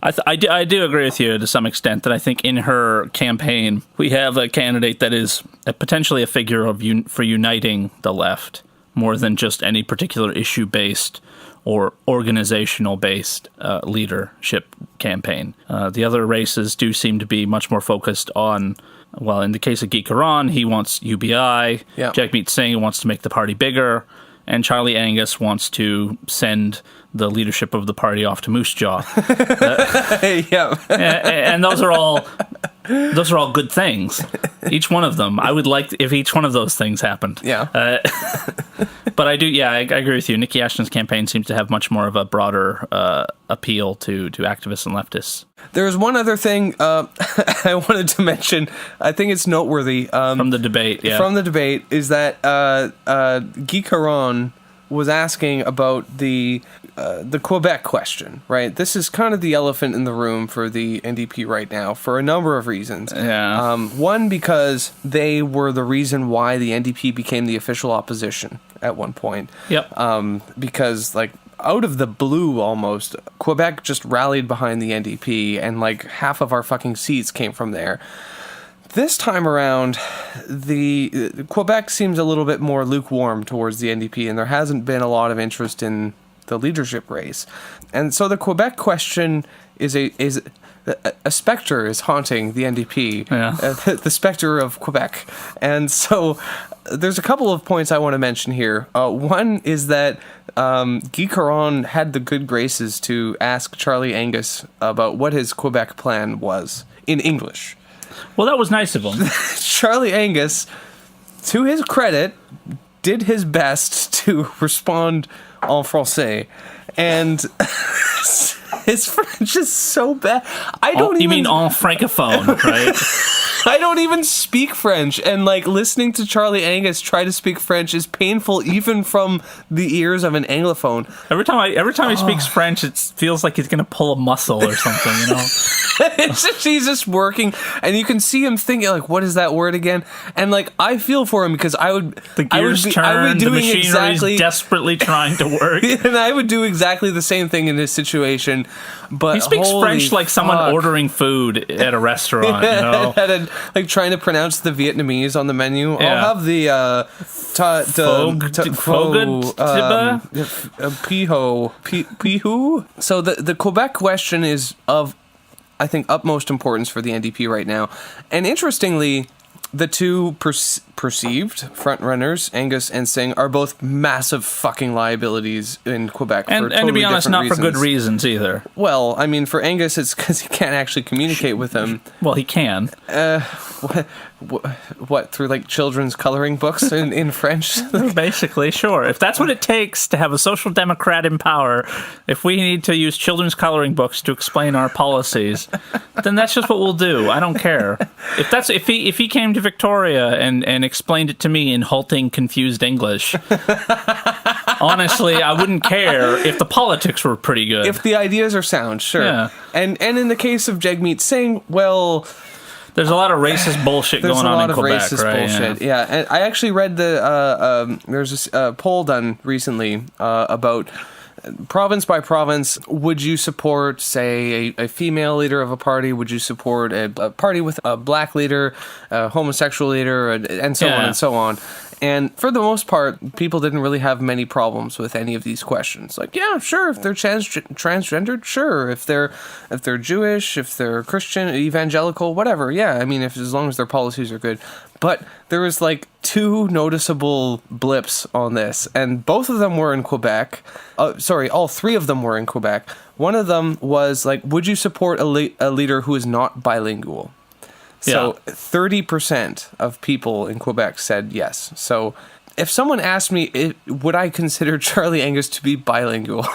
I do agree with you to some extent that I think in her campaign we have a candidate that is potentially a figure for uniting the left more than just any particular issue-based or organizational-based leadership campaign. The other races do seem to be much more focused on, well, in the case of Guy Caron, he wants UBI. Yeah. Jagmeet Singh wants to make the party bigger. And Charlie Angus wants to send the leadership of the party off to Moose Jaw. Yeah. And those are all good things. Each one of them. I would like if each one of those things happened. Yeah. But I agree with you. Niki Ashton's campaign seems to have much more of a broader appeal to activists and leftists. There's one other thing I wanted to mention. I think it's noteworthy. From the debate, yeah. From the debate is that Guy Caron was asking about the Quebec question, right? This is kind of the elephant in the room for the NDP right now for a number of reasons. Yeah. One, because they were the reason why the NDP became the official opposition at one point. Yep. Because, like, out of the blue almost, Quebec just rallied behind the NDP, and like half of our fucking seats came from there. This time around, the Quebec seems a little bit more lukewarm towards the NDP, and there hasn't been a lot of interest in the leadership race. And so the Quebec question is a specter is haunting the NDP, yeah. The specter of Quebec. And so there's a couple of points I want to mention here. One is that Guy Caron had the good graces to ask Charlie Angus about what his Quebec plan was in English. Well, that was nice of him. Charlie Angus, to his credit, did his best to respond en français. And His French is so bad. I don't even... You mean en francophone, right? I don't even speak French, and like listening to Charlie Angus try to speak French is painful, even from the ears of an Anglophone. Every time he speaks French, it feels like he's gonna pull a muscle or something, you know. He's just working, and you can see him thinking like, "What is that word again?" And like, I feel for him because I would the gears turn, the machinery's desperately trying to work, and I would do exactly the same thing in this situation. But he speaks French like someone ordering food at a restaurant, you know. Like trying to pronounce the Vietnamese on the menu. Yeah. I'll have the pihu. So the Quebec question is of, I think, utmost importance for the NDP right now. And interestingly, the two perceived frontrunners, Angus and Singh, are both massive fucking liabilities in Quebec. And to be honest, not for good reasons either. Well, I mean, for Angus, it's because he can't actually communicate with them. Well, he can. What, through like children's coloring books in French? Basically, sure. If that's what it takes to have a social democrat in power, if we need to use children's coloring books to explain our policies, then that's just what we'll do. I don't care. If he came to Victoria and explained it to me in halting, confused English, honestly, I wouldn't care if the politics were pretty good. If the ideas are sound, sure. Yeah. And in the case of Jagmeet Singh, well, there's a lot of racist bullshit going on in Quebec, racist bullshit. Yeah, and I actually read there's a poll done recently about province by province. Would you support, say, a female leader of a party? Would you support a party with a black leader, a homosexual leader, and so on and so on? And for the most part, people didn't really have many problems with any of these questions. Like, yeah, sure, if they're transgendered, sure. If they're Jewish, if they're Christian, evangelical, whatever. Yeah, I mean, as long as their policies are good. But there was like two noticeable blips on this, and both of them were in Quebec. All three of them were in Quebec. One of them was like, would you support a leader who is not bilingual? So 30% of people in Quebec said yes. So if someone asked me, would I consider Charlie Angus to be bilingual?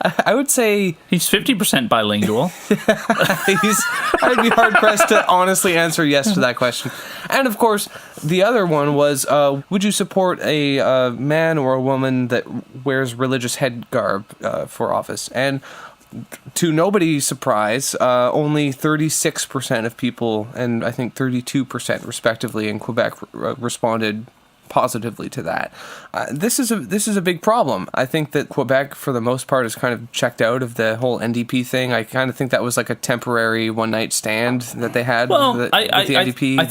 I would say... He's 50% bilingual. I'd be hard-pressed to honestly answer yes to that question. And, of course, the other one was, would you support a man or a woman that wears religious head garb for office? And to nobody's surprise, only 36% of people, and I think 32% respectively in Quebec, responded positively to that. This is a big problem. I think that Quebec, for the most part, is kind of checked out of the whole NDP thing. I kind of think that was like a temporary one-night stand that they had with the NDP. I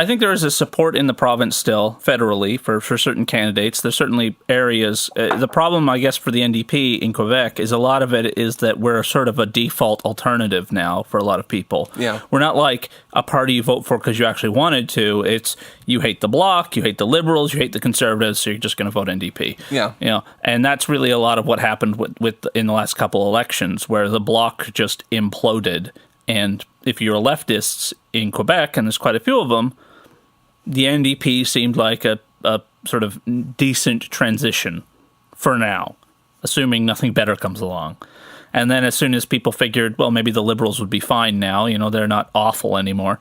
think there is a support in the province still, federally, for certain candidates. There's certainly areas. The problem, I guess, for the NDP in Quebec is a lot of it is that we're sort of a default alternative now for a lot of people. Yeah. We're not like a party you vote for because you actually wanted to. It's you hate the Bloc, you hate the Liberals, you hate the Conservatives, so you're just going to vote NDP. Yeah. You know, and that's really a lot of what happened with in the last couple elections, where the Bloc just imploded. And if you're leftists in Quebec, and there's quite a few of them, the NDP seemed like a sort of decent transition for now, assuming nothing better comes along. And then as soon as people figured, well, maybe the Liberals would be fine now, you know, they're not awful anymore,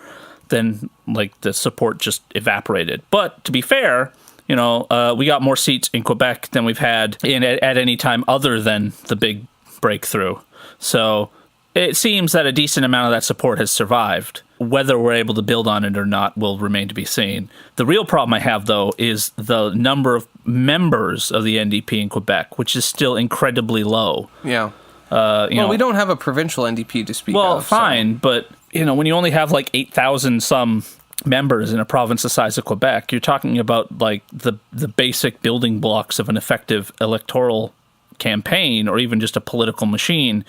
then like the support just evaporated. But to be fair, you know, we got more seats in Quebec than we've had at any time other than the big breakthrough. So it seems that a decent amount of that support has survived. Whether we're able to build on it or not will remain to be seen. The real problem I have, though, is the number of members of the NDP in Quebec, which is still incredibly low. Yeah. Well, we don't have a provincial NDP to speak of. Well, fine, but you know, when you only have like 8,000 some members in a province the size of Quebec, you're talking about like the basic building blocks of an effective electoral campaign or even just a political machine.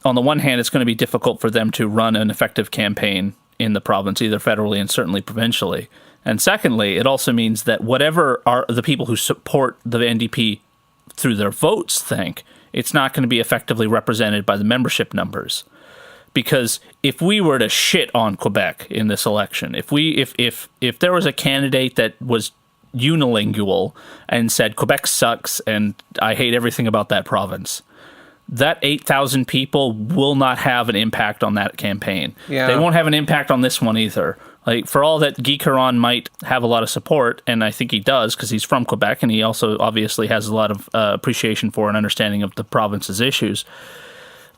On the one hand, it's going to be difficult for them to run an effective campaign in the province, either federally and certainly provincially. And secondly, it also means that whatever are the people who support the NDP through their votes think, it's not going to be effectively represented by the membership numbers. Because if we were to shit on Quebec in this election, if there was a candidate that was unilingual and said Quebec sucks and I hate everything about that province, that 8,000 people will not have an impact on that campaign. Yeah. They won't have an impact on this one either. Like, for all that Guy Caron might have a lot of support, and I think he does because he's from Quebec, and he also obviously has a lot of appreciation for and understanding of the province's issues.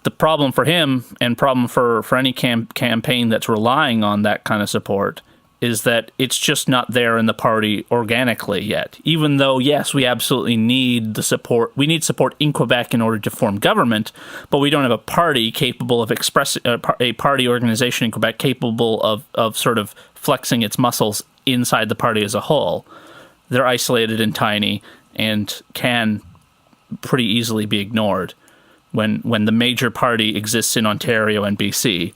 The problem for him, and problem for any campaign that's relying on that kind of support, is that it's just not there in the party organically yet. Even though, yes, we absolutely need the support. We need support in Quebec in order to form government, but we don't have a party capable of expressing a party organization in Quebec capable of sort of flexing its muscles inside the party as a whole. They're isolated and tiny and can pretty easily be ignored when the major party exists in Ontario and BC,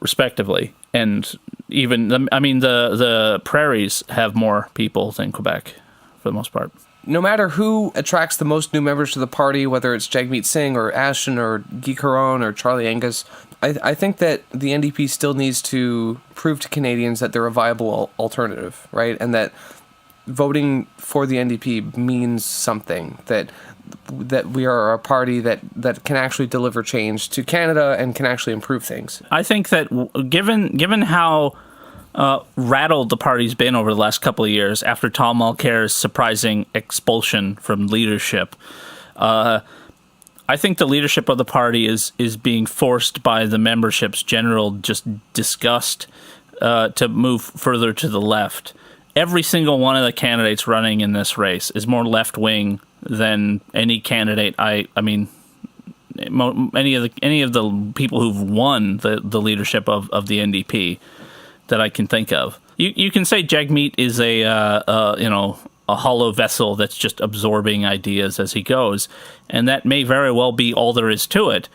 respectively. And even, the prairies have more people than Quebec, for the most part. No matter who attracts the most new members to the party, whether it's Jagmeet Singh or Ashton or Guy Caron or Charlie Angus, I think that the NDP still needs to prove to Canadians that they're a viable alternative, right? And that voting for the NDP means something, that we are a party that can actually deliver change to Canada and can actually improve things. I think that given how rattled the party's been over the last couple of years after Tom Mulcair's surprising expulsion from leadership, I think the leadership of the party is being forced by the membership's general just disgust to move further to the left. Every single one of the candidates running in this race is more left-wing than any candidate. Any of the people who've won the leadership of the NDP that I can think of. You can say Jagmeet is a hollow vessel that's just absorbing ideas as he goes, and that may very well be all there is to it.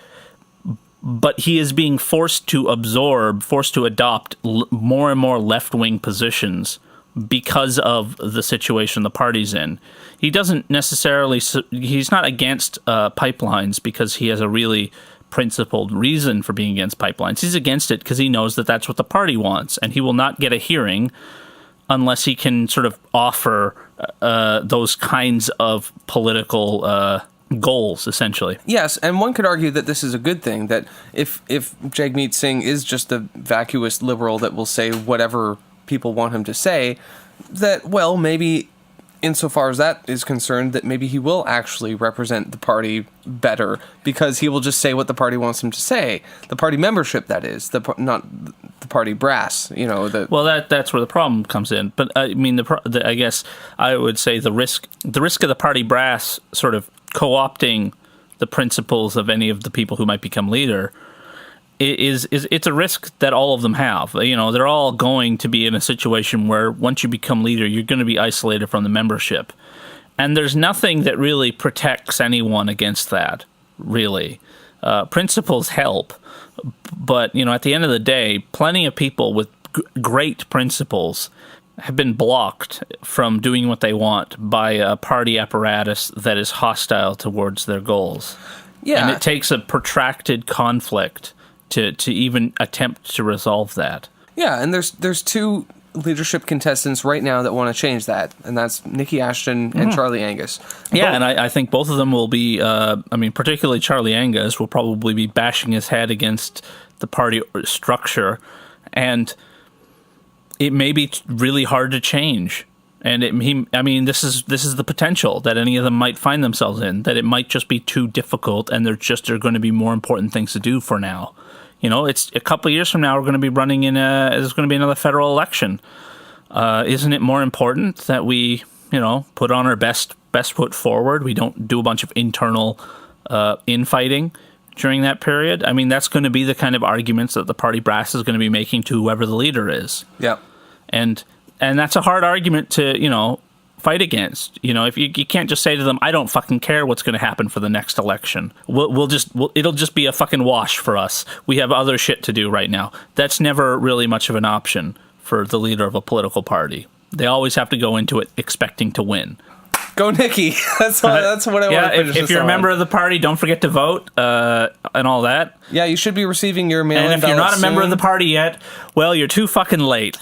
But he is being forced to adopt more and more left-wing positions because of the situation the party's in. He doesn't necessarily, he's not against pipelines because he has a really principled reason for being against pipelines. He's against it because he knows that that's what the party wants, and he will not get a hearing unless he can sort of offer those kinds of political goals, essentially. Yes, and one could argue that this is a good thing, that if Jagmeet Singh is just a vacuous liberal that will say whatever people want him to say, that, well, maybe insofar as that is concerned, that maybe he will actually represent the party better because he will just say what the party wants him to say. The party membership, that is, not the party brass. Well, that's where the problem comes in. But I mean, I guess I would say the risk of the party brass sort of co-opting the principles of any of the people who might become leader it's a risk that all of them have. They're all going to be in a situation where once you become leader, you're going to be isolated from the membership. And there's nothing that really protects anyone against that, really. Principles help, but, at the end of the day, plenty of people with great principles have been blocked from doing what they want by a party apparatus that is hostile towards their goals. Yeah. And it takes a protracted conflict to even attempt to resolve that. Yeah, and there's two leadership contestants right now that want to change that, and that's Niki Ashton and Charlie Angus. Yeah, and I think both of them will be, particularly Charlie Angus will probably be bashing his head against the party structure, and it may be really hard to change. And this is the potential that any of them might find themselves in, that it might just be too difficult, and there are going to be more important things to do for now. It's a couple of years from now, we're going to be running there's going to be another federal election. Isn't it more important that we, put on our best foot forward? We don't do a bunch of internal infighting during that period. I mean, that's going to be the kind of arguments that the party brass is going to be making to whoever the leader is. Yeah. And that's a hard argument to, fight against. If you can't just say to them, I don't fucking care what's going to happen for the next election. It'll just be a fucking wash for us. We have other shit to do right now. That's never really much of an option for the leader of a political party. They always have to go into it expecting to win. Go Niki. That's what I want to finish if you're a member of the party, don't forget to vote and all that. Yeah, you should be receiving your mail-in And if you're not a member of soon. the party yet, well, you're too fucking late.